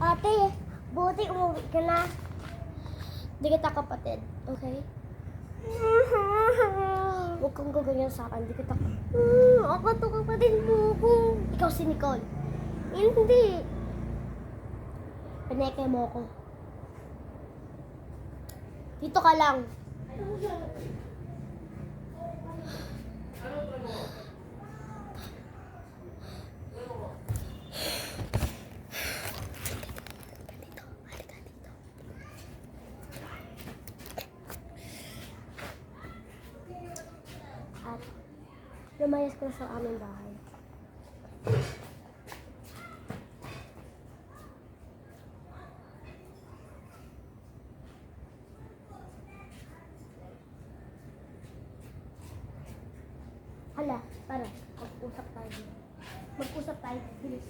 Ate, buti umuwi ka na. Hindi kita kapatid, okay? Huwag kang gaganyan sa akin, hindi kita ako to kapatid mo ko. Ikaw si Nicole. Hindi. Pineke mo ko. Dito ka lang. At lumayas ko na sa aming bahay. Hala, tara, mag-usap tayo. Mag-usap tayo, bilis.